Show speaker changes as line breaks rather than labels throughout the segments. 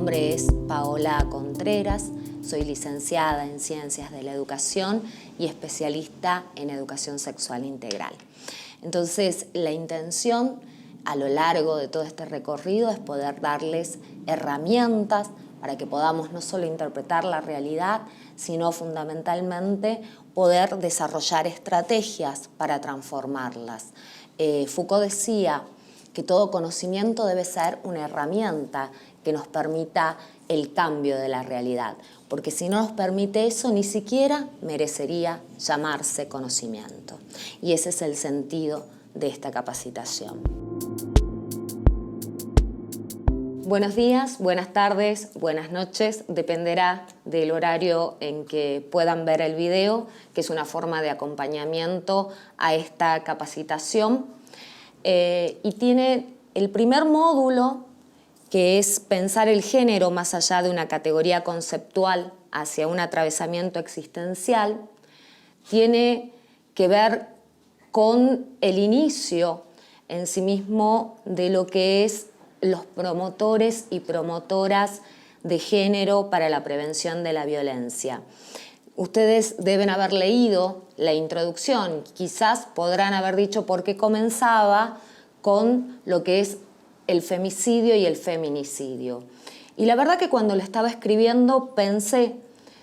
nombre es Paola Contreras, soy licenciada en Ciencias de la Educación y especialista en Educación Sexual Integral. Entonces, la intención a lo largo de todo este recorrido es poder darles herramientas para que podamos no solo interpretar la realidad, sino fundamentalmente poder desarrollar estrategias para transformarlas. Foucault decía que todo conocimiento debe ser una herramienta que nos permita el cambio de la realidad, porque si no nos permite eso, ni siquiera merecería llamarse conocimiento. Y ese es el sentido de esta capacitación. Buenos días, buenas tardes, buenas noches, dependerá del horario en que puedan ver el video, que es una forma de acompañamiento a esta capacitación. Y tiene el primer módulo, que es pensar el género más allá de una categoría conceptual hacia un atravesamiento existencial, tiene que ver con el inicio en sí mismo de lo que es los promotores y promotoras de género para la prevención de la violencia. Ustedes deben haber leído la introducción, quizás podrán haber dicho por qué comenzaba con lo que es el femicidio y el feminicidio. Y la verdad que cuando lo estaba escribiendo pensé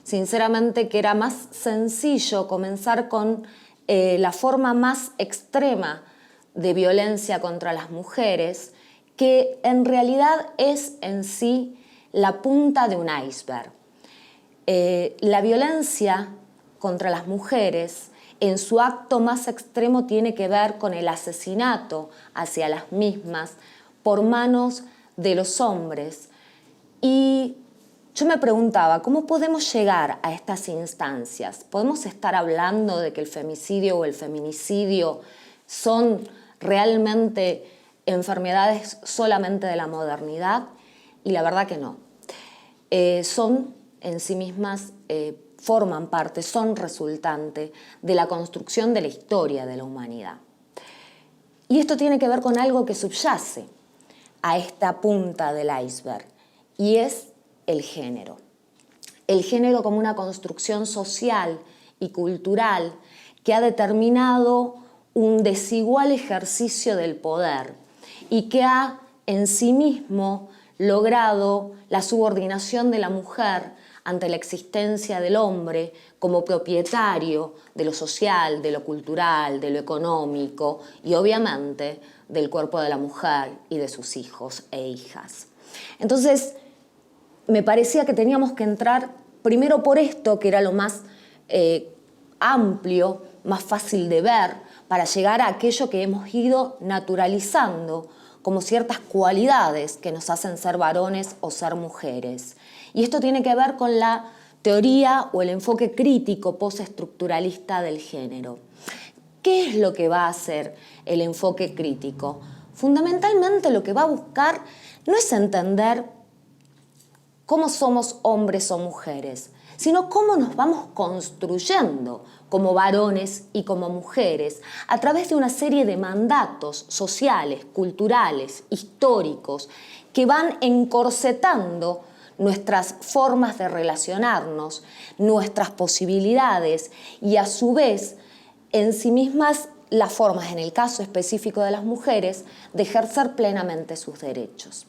sinceramente que era más sencillo comenzar con la forma más extrema de violencia contra las mujeres, que en realidad es en sí la punta de un iceberg. La violencia contra las mujeres en su acto más extremo tiene que ver con el asesinato hacia las mismas por manos de los hombres. Y yo me preguntaba, ¿cómo podemos llegar a estas instancias? ¿Podemos estar hablando de que el femicidio o el feminicidio son realmente enfermedades solamente de la modernidad? Y la verdad que no. Son en sí mismas, forman parte, son resultante de la construcción de la historia de la humanidad. Y esto tiene que ver con algo que subyace a esta punta del iceberg, y es el género. El género como una construcción social y cultural que ha determinado un desigual ejercicio del poder y que ha en sí mismo logrado la subordinación de la mujer ante la existencia del hombre como propietario de lo social, de lo cultural, de lo económico y obviamente del cuerpo de la mujer y de sus hijos e hijas. Entonces, me parecía que teníamos que entrar primero por esto, que era lo más amplio, más fácil de ver, para llegar a aquello que hemos ido naturalizando como ciertas cualidades que nos hacen ser varones o ser mujeres. Y esto tiene que ver con la teoría o el enfoque crítico postestructuralista del género. ¿Qué es lo que va a hacer el enfoque crítico? Fundamentalmente lo que va a buscar no es entender cómo somos hombres o mujeres, sino cómo nos vamos construyendo como varones y como mujeres a través de una serie de mandatos sociales, culturales, históricos, que van encorsetando nuestras formas de relacionarnos, nuestras posibilidades y a su vez en sí mismas las formas, en el caso específico de las mujeres, de ejercer plenamente sus derechos.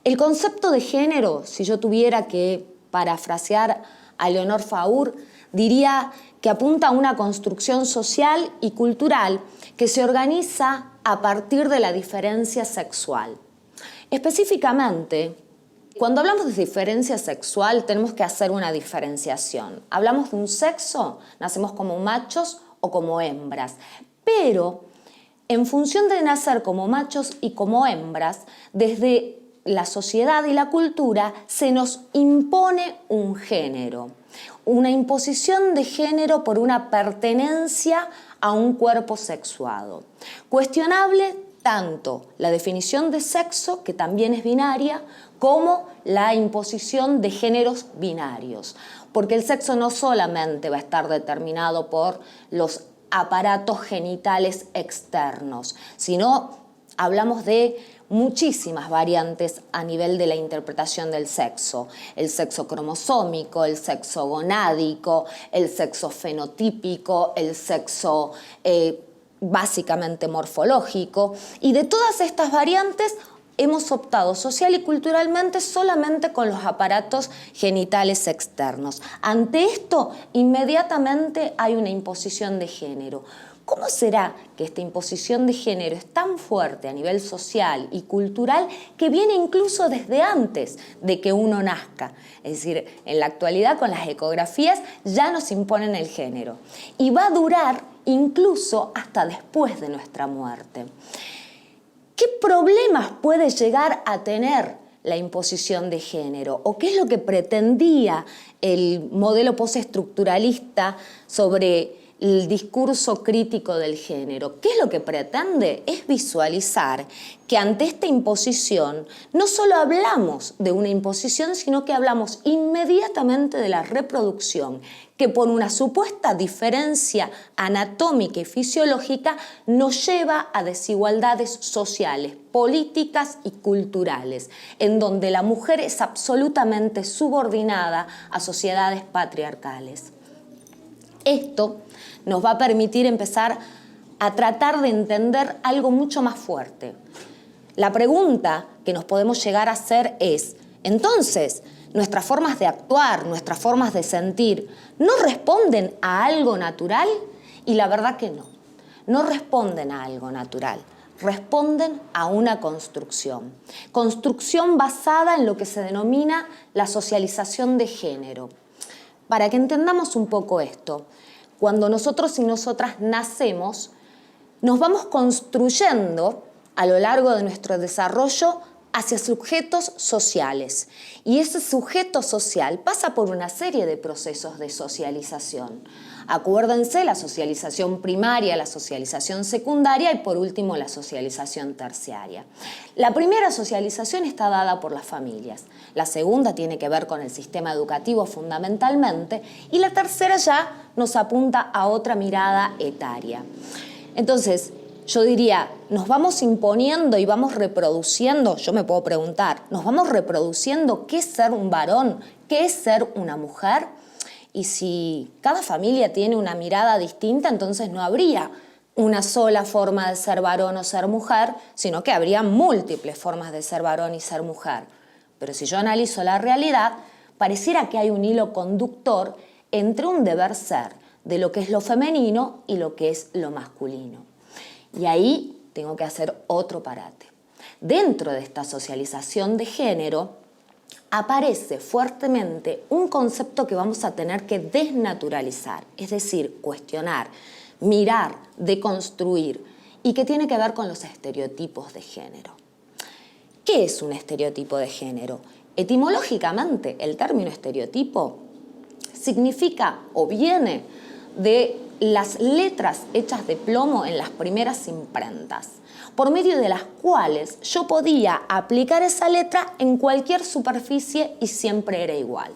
El concepto de género, si yo tuviera que parafrasear a Leonor Faur, diría que apunta a una construcción social y cultural que se organiza a partir de la diferencia sexual. Específicamente, cuando hablamos de diferencia sexual, tenemos que hacer una diferenciación. Hablamos de un sexo, nacemos como machos o como hembras, pero en función de nacer como machos y como hembras, desde la sociedad y la cultura se nos impone un género, una imposición de género por una pertenencia a un cuerpo sexuado. Cuestionable tanto la definición de sexo, que también es binaria, como la imposición de géneros binarios, porque el sexo no solamente va a estar determinado por los aparatos genitales externos, sino hablamos de muchísimas variantes a nivel de la interpretación del sexo. El sexo cromosómico, el sexo gonádico, el sexo fenotípico, el sexo básicamente morfológico. Y de todas estas variantes hemos optado social y culturalmente solamente con los aparatos genitales externos. Ante esto, inmediatamente hay una imposición de género. ¿Cómo será que esta imposición de género es tan fuerte a nivel social y cultural que viene incluso desde antes de que uno nazca? Es decir, en la actualidad con las ecografías ya nos imponen el género y va a durar incluso hasta después de nuestra muerte. ¿Qué problemas puede llegar a tener la imposición de género? ¿O qué es lo que pretendía el modelo postestructuralista sobre el discurso crítico del género? ¿Qué es lo que pretende? Es visualizar que ante esta imposición no solo hablamos de una imposición, sino que hablamos inmediatamente de la reproducción, que por una supuesta diferencia anatómica y fisiológica nos lleva a desigualdades sociales, políticas y culturales, en donde la mujer es absolutamente subordinada a sociedades patriarcales. Esto nos va a permitir empezar a tratar de entender algo mucho más fuerte. La pregunta que nos podemos llegar a hacer es, entonces, ¿nuestras formas de actuar, nuestras formas de sentir, no responden a algo natural? Y la verdad que no. No responden a algo natural. Responden a una construcción. Construcción basada en lo que se denomina la socialización de género. Para que entendamos un poco esto, cuando nosotros y nosotras nacemos, nos vamos construyendo a lo largo de nuestro desarrollo hacia sujetos sociales. Y ese sujeto social pasa por una serie de procesos de socialización. Acuérdense, la socialización primaria, la socialización secundaria y por último la socialización terciaria. La primera socialización está dada por las familias. La segunda tiene que ver con el sistema educativo fundamentalmente y la tercera ya nos apunta a otra mirada etaria. Entonces, yo diría, nos vamos imponiendo y vamos reproduciendo, yo me puedo preguntar, ¿nos vamos reproduciendo qué es ser un varón, qué es ser una mujer? Y si cada familia tiene una mirada distinta, entonces no habría una sola forma de ser varón o ser mujer, sino que habría múltiples formas de ser varón y ser mujer. Pero si yo analizo la realidad, pareciera que hay un hilo conductor entre un deber ser de lo que es lo femenino y lo que es lo masculino. Y ahí tengo que hacer otro parate. Dentro de esta socialización de género aparece fuertemente un concepto que vamos a tener que desnaturalizar, es decir, cuestionar, mirar, deconstruir, y que tiene que ver con los estereotipos de género. ¿Qué es un estereotipo de género? Etimológicamente, el término estereotipo significa o viene de las letras hechas de plomo en las primeras imprentas, por medio de las cuales yo podía aplicar esa letra en cualquier superficie y siempre era igual.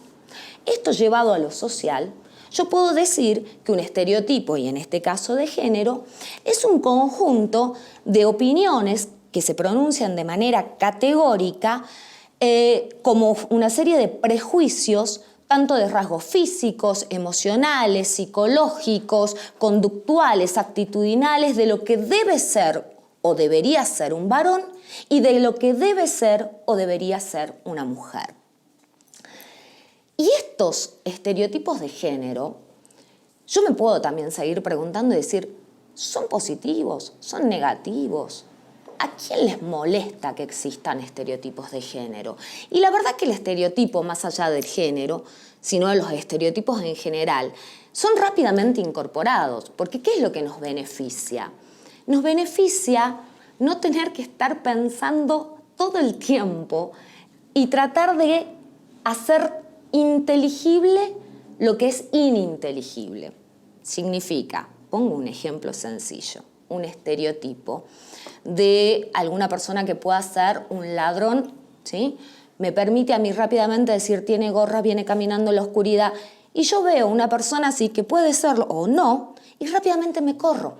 Esto llevado a lo social, yo puedo decir que un estereotipo, y en este caso de género, es un conjunto de opiniones que se pronuncian de manera categórica como una serie de prejuicios tanto de rasgos físicos, emocionales, psicológicos, conductuales, actitudinales, de lo que debe ser o debería ser un varón y de lo que debe ser o debería ser una mujer. Y estos estereotipos de género, yo me puedo también seguir preguntando y decir, ¿son positivos? ¿Son negativos? ¿A quién les molesta que existan estereotipos de género? Y la verdad que el estereotipo, más allá del género, sino de los estereotipos en general, son rápidamente incorporados. Porque ¿qué es lo que nos beneficia? Nos beneficia no tener que estar pensando todo el tiempo y tratar de hacer inteligible lo que es ininteligible. Significa, pongo un ejemplo sencillo, un estereotipo de alguna persona que pueda ser un ladrón, ¿sí? Me permite a mí rápidamente decir, tiene gorra, viene caminando en la oscuridad, y yo veo una persona así que puede serlo o no, y rápidamente me corro.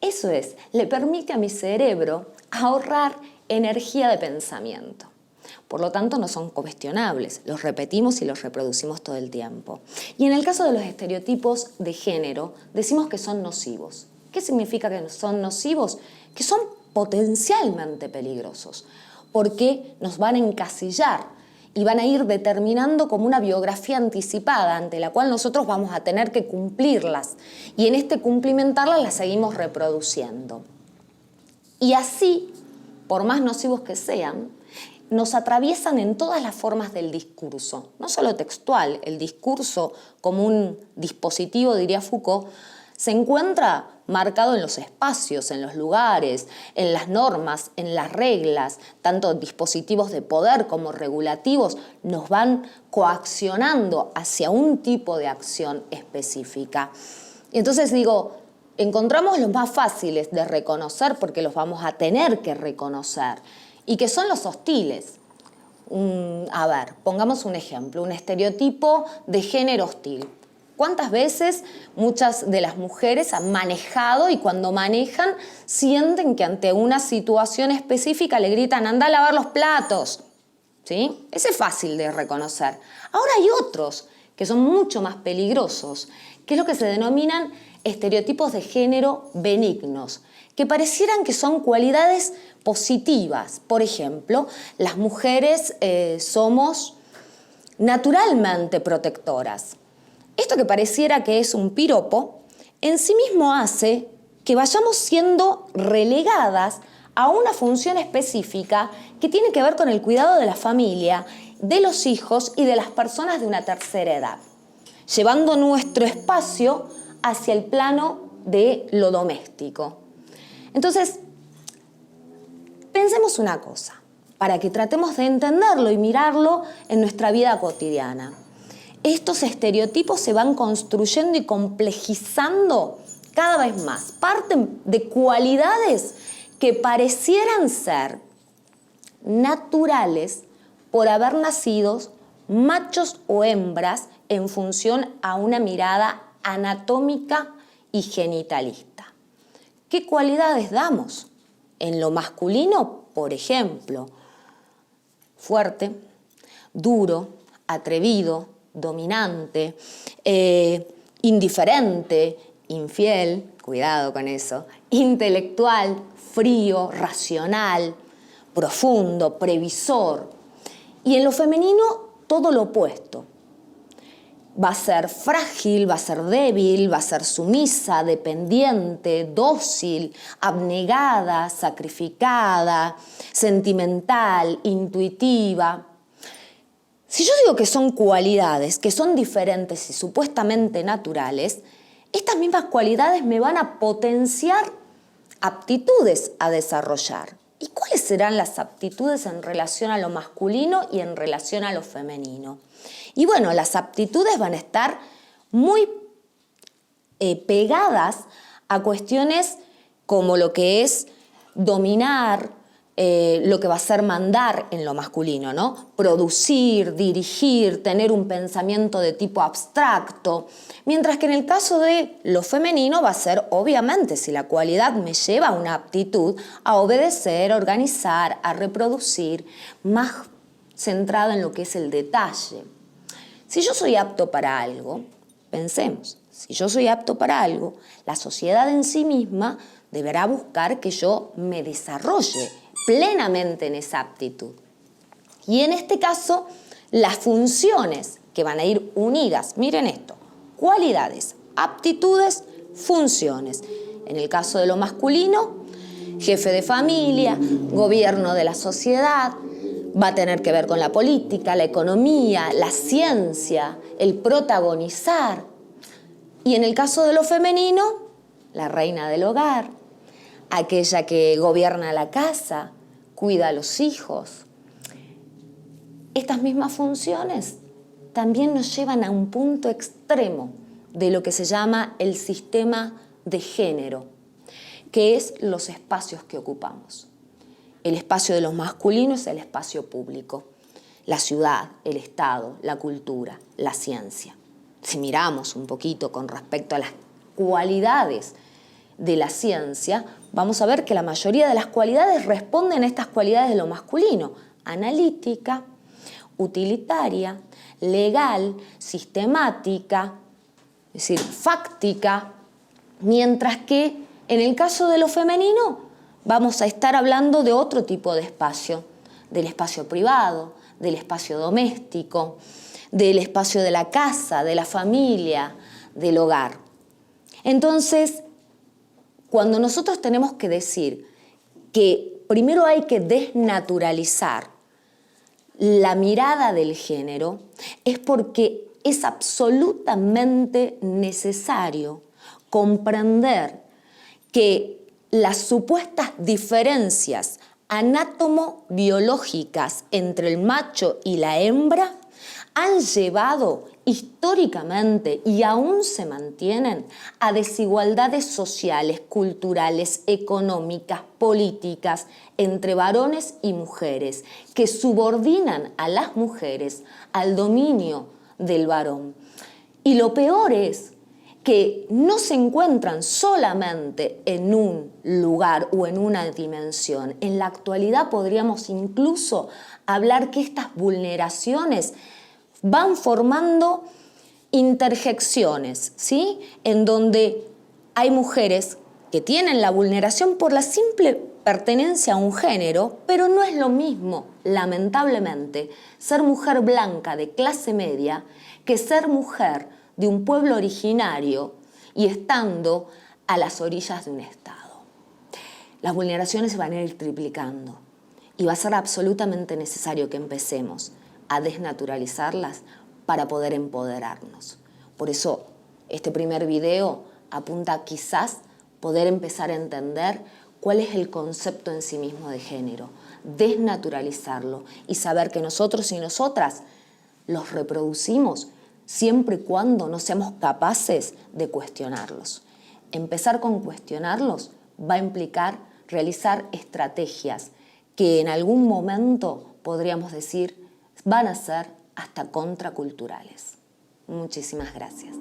Eso es, le permite a mi cerebro ahorrar energía de pensamiento. Por lo tanto, no son cuestionables, los repetimos y los reproducimos todo el tiempo. Y en el caso de los estereotipos de género, decimos que son nocivos. ¿Qué significa que son nocivos? Que son potencialmente peligrosos, porque nos van a encasillar y van a ir determinando como una biografía anticipada ante la cual nosotros vamos a tener que cumplirlas. Y en este cumplimentarlas las seguimos reproduciendo. Y así, por más nocivos que sean, nos atraviesan en todas las formas del discurso, no solo textual. El discurso como un dispositivo, diría Foucault, se encuentra marcado en los espacios, en los lugares, en las normas, en las reglas. Tanto dispositivos de poder como regulativos nos van coaccionando hacia un tipo de acción específica. Y entonces digo, encontramos los más fáciles de reconocer porque los vamos a tener que reconocer, y que son los hostiles. A ver, pongamos un ejemplo, un estereotipo de género hostil. ¿Cuántas veces muchas de las mujeres han manejado y cuando manejan sienten que ante una situación específica le gritan anda a lavar los platos? ¿Sí? Ese es fácil de reconocer. Ahora hay otros que son mucho más peligrosos, que es lo que se denominan estereotipos de género benignos, que parecieran que son cualidades positivas. Por ejemplo, las mujeres somos naturalmente protectoras. Esto que pareciera que es un piropo, en sí mismo hace que vayamos siendo relegadas a una función específica que tiene que ver con el cuidado de la familia, de los hijos y de las personas de una tercera edad, llevando nuestro espacio hacia el plano de lo doméstico. Entonces, pensemos una cosa, para que tratemos de entenderlo y mirarlo en nuestra vida cotidiana. Estos estereotipos se van construyendo y complejizando cada vez más. Parten de cualidades que parecieran ser naturales por haber nacido machos o hembras en función a una mirada anatómica y genitalista. ¿Qué cualidades damos? En lo masculino, por ejemplo, fuerte, duro, atrevido, dominante, indiferente, infiel, cuidado con eso, intelectual, frío, racional, profundo, previsor. Y en lo femenino, todo lo opuesto. Va a ser frágil, va a ser débil, va a ser sumisa, dependiente, dócil, abnegada, sacrificada, sentimental, intuitiva. Si yo digo que son cualidades que son diferentes y supuestamente naturales, estas mismas cualidades me van a potenciar aptitudes a desarrollar. ¿Y cuáles serán las aptitudes en relación a lo masculino y en relación a lo femenino? Y bueno, las aptitudes van a estar muy pegadas a cuestiones como lo que es dominar, lo que va a ser mandar en lo masculino, ¿no? Producir, dirigir, tener un pensamiento de tipo abstracto, mientras que en el caso de lo femenino va a ser, obviamente, si la cualidad me lleva a una aptitud, a obedecer, a organizar, a reproducir, más centrada en lo que es el detalle. Si yo soy apto para algo, pensemos, si yo soy apto para algo, la sociedad en sí misma deberá buscar que yo me desarrolle plenamente en esa aptitud. Y en este caso, las funciones que van a ir unidas, miren esto, cualidades, aptitudes, funciones. En el caso de lo masculino, jefe de familia, gobierno de la sociedad, va a tener que ver con la política, la economía, la ciencia, el protagonizar. Y en el caso de lo femenino, la reina del hogar, aquella que gobierna la casa, cuida a los hijos. Estas mismas funciones también nos llevan a un punto extremo de lo que se llama el sistema de género, que es los espacios que ocupamos. El espacio de lo masculino es el espacio público, la ciudad, el Estado, la cultura, la ciencia. Si miramos un poquito con respecto a las cualidades de la ciencia, vamos a ver que la mayoría de las cualidades responden a estas cualidades de lo masculino: analítica, utilitaria, legal, sistemática, es decir, fáctica, mientras que en el caso de lo femenino vamos a estar hablando de otro tipo de espacio, del espacio privado, del espacio doméstico, del espacio de la casa, de la familia, del hogar. Entonces, cuando nosotros tenemos que decir que primero hay que desnaturalizar la mirada del género, es porque es absolutamente necesario comprender que las supuestas diferencias anátomo-biológicas entre el macho y la hembra han llevado históricamente y aún se mantienen a desigualdades sociales, culturales, económicas, políticas entre varones y mujeres, que subordinan a las mujeres al dominio del varón. Y lo peor es que no se encuentran solamente en un lugar o en una dimensión. En la actualidad podríamos incluso hablar que estas vulneraciones van formando interjecciones, ¿sí? En donde hay mujeres que tienen la vulneración por la simple pertenencia a un género, pero no es lo mismo, lamentablemente, ser mujer blanca de clase media que ser mujer de un pueblo originario y estando a las orillas de un Estado. Las vulneraciones se van a ir triplicando y va a ser absolutamente necesario que empecemos a desnaturalizarlas para poder empoderarnos. Por eso, este primer video apunta a quizás poder empezar a entender cuál es el concepto en sí mismo de género, desnaturalizarlo y saber que nosotros y nosotras los reproducimos siempre y cuando no seamos capaces de cuestionarlos. Empezar con cuestionarlos va a implicar realizar estrategias que en algún momento podríamos decir van a ser hasta contraculturales. Muchísimas gracias.